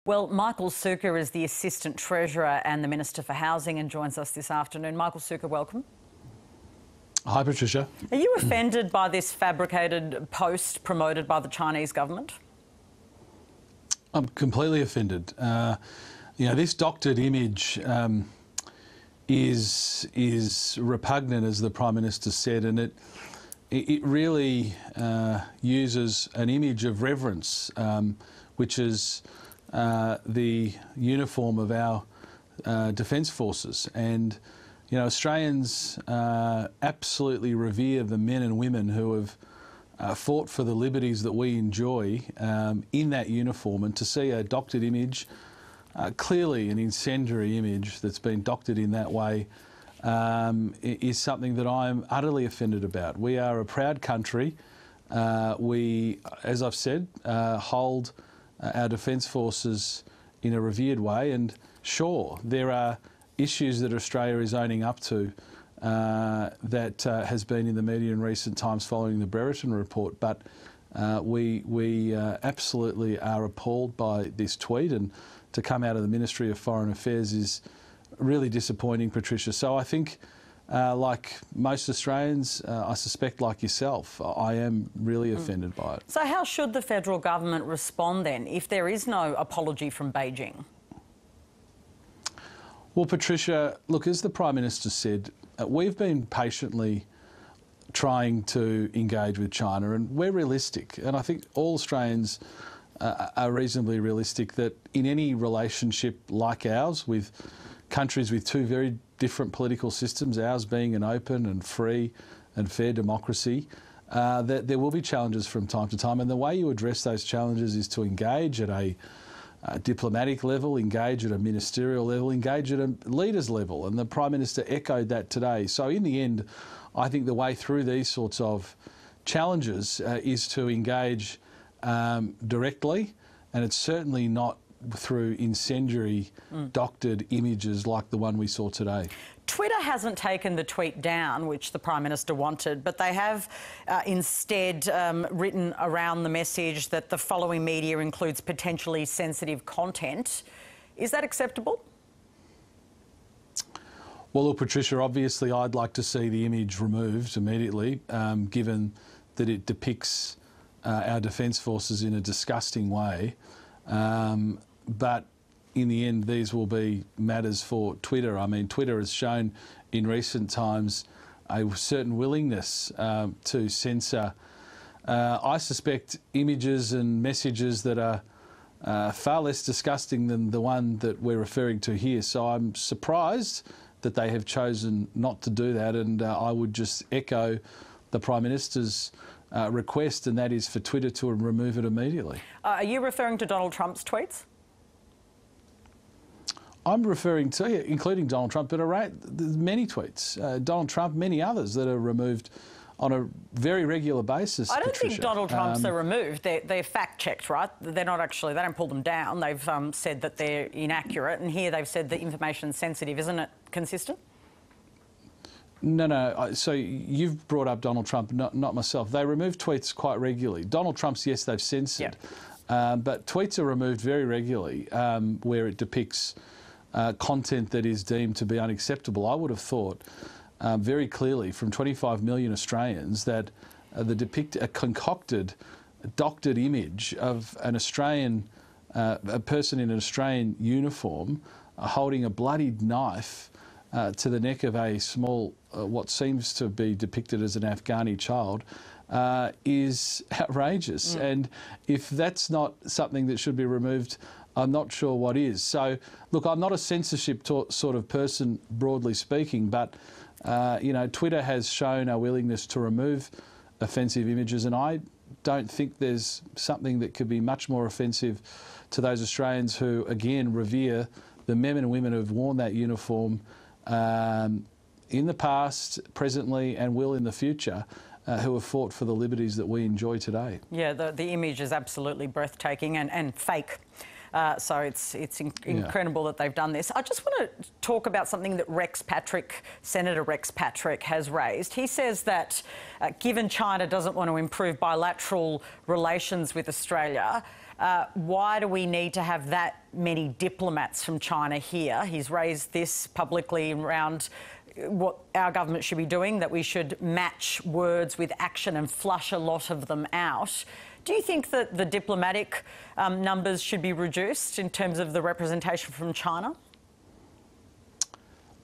Well, Michael Sukkar is the Assistant Treasurer and the Minister for Housing and joins us this afternoon. Michael Sukkar, welcome. Hi, Patricia. Are you offended by this fabricated post promoted by the Chinese government? I'm completely offended. This doctored image is repugnant, as the Prime Minister said, and it really uses an image of reverence, which is the uniform of our Defence Forces. And, Australians absolutely revere the men and women who have fought for the liberties that we enjoy in that uniform. And to see a doctored image, clearly an incendiary image that's been doctored in that way, is something that I'm utterly offended about. We are a proud country. We, as I've said, hold our Defence Forces in a revered way, and sure, there are issues that Australia is owning up to that has been in the media in recent times following the Brereton report, but we absolutely are appalled by this tweet, and to come out of the Ministry of Foreign Affairs is really disappointing, Patricia. So I think, like most Australians, I suspect like yourself, I am really offended by it. So how should the federal government respond then if there is no apology from Beijing? Well, Patricia, look, as the Prime Minister said, we've been patiently trying to engage with China, and we're realistic. And I think all Australians are reasonably realistic that in any relationship like ours with countries with two very different political systems, ours being an open and free and fair democracy, that there will be challenges from time to time. And the way you address those challenges is to engage at a diplomatic level, engage at a ministerial level, engage at a leaders level. And the Prime Minister echoed that today. So in the end, I think the way through these sorts of challenges is to engage directly, and it's certainly not through incendiary doctored images like the one we saw today. Twitter hasn't taken the tweet down, which the Prime Minister wanted, but they have instead written around the message that the following media includes potentially sensitive content. Is that acceptable? Well, look, Patricia, obviously I'd like to see the image removed immediately, given that it depicts our Defence Forces in a disgusting way. But in the end, these will be matters for Twitter. I mean, Twitter has shown in recent times a certain willingness to censor, I suspect, images and messages that are far less disgusting than the one that we're referring to here. So I'm surprised that they have chosen not to do that, and I would just echo the Prime Minister's request, and that is for Twitter to remove it immediately. Are you referring to Donald Trump's tweets? I'm referring to, including Donald Trump, but there's many tweets. Donald Trump, many others that are removed on a very regular basis. I don't Patricia. think Donald Trump's are removed. They're fact-checked, right? They're not actually, they don't pull them down. They've said that they're inaccurate, and here they've said the information's sensitive. Isn't it consistent? No. So you've brought up Donald Trump, not myself. They remove tweets quite regularly. Donald Trump's, yes, they've censored. Yep. But tweets are removed very regularly where it depicts content that is deemed to be unacceptable. I would have thought very clearly from 25 million Australians that a concocted, doctored image of an Australian, a person in an Australian uniform holding a bloodied knife to the neck of a small, what seems to be depicted as an Afghani child, is outrageous. And if that's not something that should be removed, I'm not sure what is. So, look, I'm not a censorship sort of person, broadly speaking, but, Twitter has shown a willingness to remove offensive images, and I don't think there's something that could be much more offensive to those Australians who, again, revere the men and women who have worn that uniform in the past, presently, and will in the future, who have fought for the liberties that we enjoy today. Yeah, the image is absolutely breathtaking and fake. So it's incredible that they've done this. I just want to talk about something that Senator Rex Patrick has raised. He says that given China doesn't want to improve bilateral relations with Australia, Why do we need to have that many diplomats from China here? He's raised this publicly around what our government should be doing, that we should match words with action and flush a lot of them out. Do you think that the diplomatic numbers should be reduced in terms of the representation from China?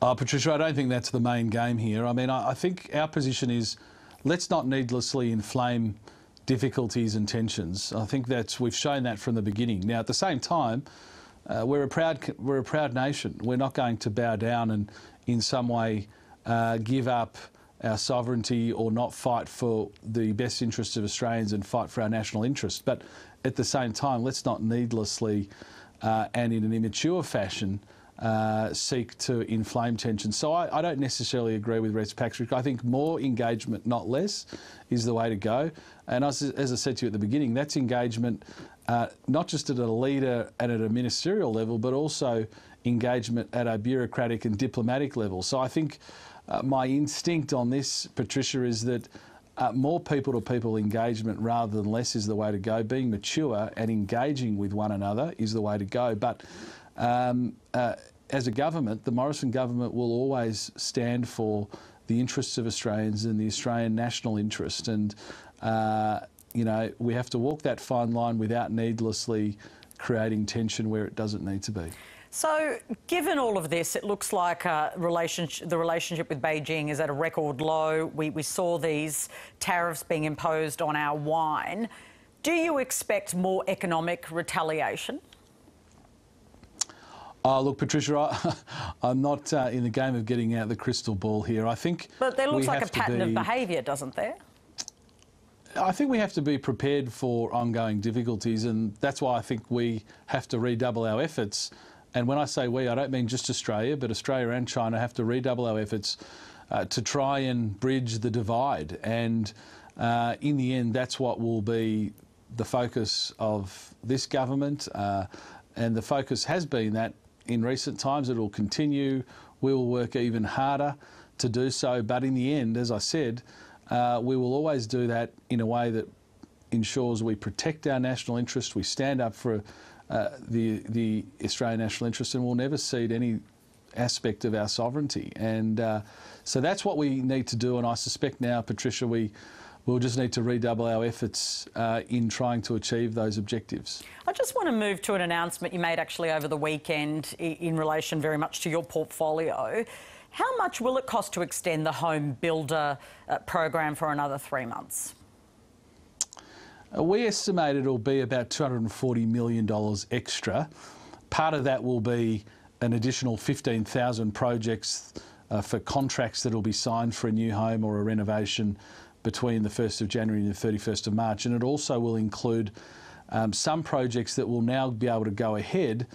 Patricia, I don't think that's the main game here. I mean, I think our position is let's not needlessly inflame difficulties and tensions. I think we've shown that from the beginning. Now, at the same time, we're a proud nation. We're not going to bow down and in some way give up our sovereignty or not fight for the best interests of Australians and fight for our national interest. But at the same time, let's not needlessly and in an immature fashion seek to inflame tension. So I don't necessarily agree with Rex Patrick. I think more engagement, not less, is the way to go. And as I said to you at the beginning, that's engagement not just at a leader and at a ministerial level, but also engagement at a bureaucratic and diplomatic level. So I think my instinct on this, Patricia, is that more people-to-people engagement rather than less is the way to go. Being mature and engaging with one another is the way to go. But as a government, the Morrison government will always stand for the interests of Australians and the Australian national interest. And, you know, we have to walk that fine line without needlessly creating tension where it doesn't need to be. So, given all of this, it looks like the relationship with Beijing is at a record low. We saw these tariffs being imposed on our wine. Do you expect more economic retaliation? Look, Patricia, I'm not in the game of getting out the crystal ball here. I think, but there looks like a pattern of behaviour, doesn't there? I think we have to be prepared for ongoing difficulties, and that's why I think we have to redouble our efforts. And when I say we, I don't mean just Australia, but Australia and China have to redouble our efforts to try and bridge the divide. And in the end, that's what will be the focus of this government. And the focus has been that in recent times. It will continue. We will work even harder to do so. But in the end, as I said, we will always do that in a way that ensures we protect our national interest, we stand up for the Australian national interest, and we'll never cede any aspect of our sovereignty. And so that's what we need to do. And I suspect now, Patricia, we'll just need to redouble our efforts in trying to achieve those objectives. I just want to move to an announcement you made actually over the weekend in relation very much to your portfolio. How much will it cost to extend the home builder program for another 3 months? We estimate it'll be about $240 million extra. Part of that will be an additional 15,000 projects for contracts that will be signed for a new home or a renovation between the 1st of January and the 31st of March. And it also will include some projects that will now be able to go ahead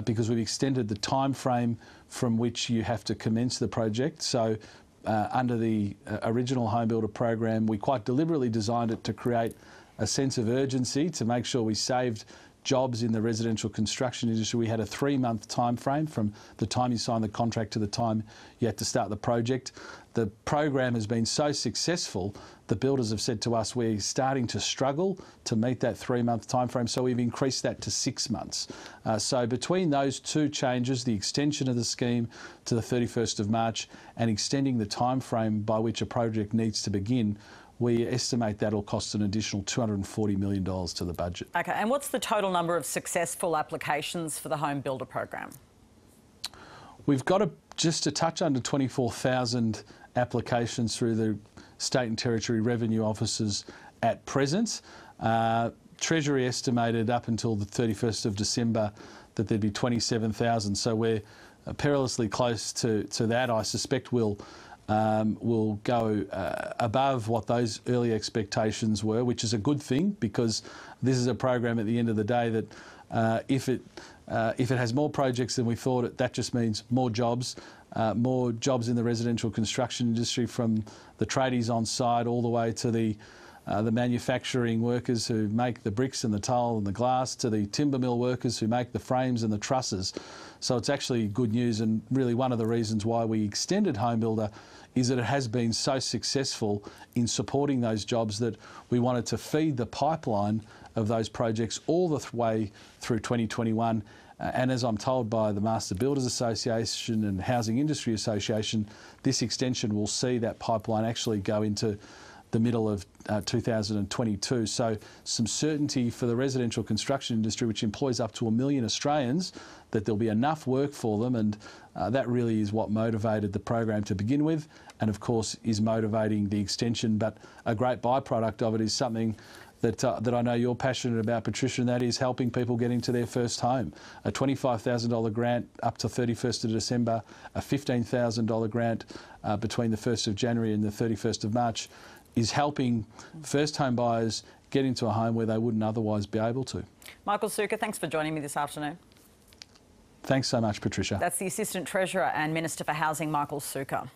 because we've extended the time frame from which you have to commence the project. So under the original home builder program, we quite deliberately designed it to create a sense of urgency to make sure we saved jobs in the residential construction industry. We had a 3-month time frame from the time you sign the contract to the time you had to start the project. The program has been so successful, the builders have said to us we're starting to struggle to meet that 3-month time frame, so we've increased that to 6 months. So between those two changes, the extension of the scheme to the 31st of March and extending the time frame by which a project needs to begin, we estimate that'll cost an additional $240 million to the budget. OK, and what's the total number of successful applications for the home builder program? We've got just a touch under 24,000 applications through the state and territory revenue offices at present. Treasury estimated up until the 31st of December that there'd be 27,000, so we're perilously close to that. I suspect we'll go above what those early expectations were, which is a good thing, because this is a program at the end of the day that if it has more projects than we thought, that just means more jobs in the residential construction industry, from the tradies on site all the way to the the manufacturing workers who make the bricks and the tile and the glass, to the timber mill workers who make the frames and the trusses. So it's actually good news, and really one of the reasons why we extended HomeBuilder is that it has been so successful in supporting those jobs that we wanted to feed the pipeline of those projects all the way through 2021. And as I'm told by the Master Builders Association and Housing Industry Association, this extension will see that pipeline actually go into the middle of 2022. So some certainty for the residential construction industry, which employs up to 1 million Australians, that there'll be enough work for them, and that really is what motivated the program to begin with, and of course is motivating the extension. But a great byproduct of it is something that I know you're passionate about, Patricia, and that is helping people get into their first home. A $25,000 grant up to 31st of December, a $15,000 grant between the 1st of January and the 31st of March is helping first home buyers get into a home where they wouldn't otherwise be able to. Michael Sukkar, thanks for joining me this afternoon. Thanks so much, Patricia. That's the Assistant Treasurer and Minister for Housing, Michael Sukkar.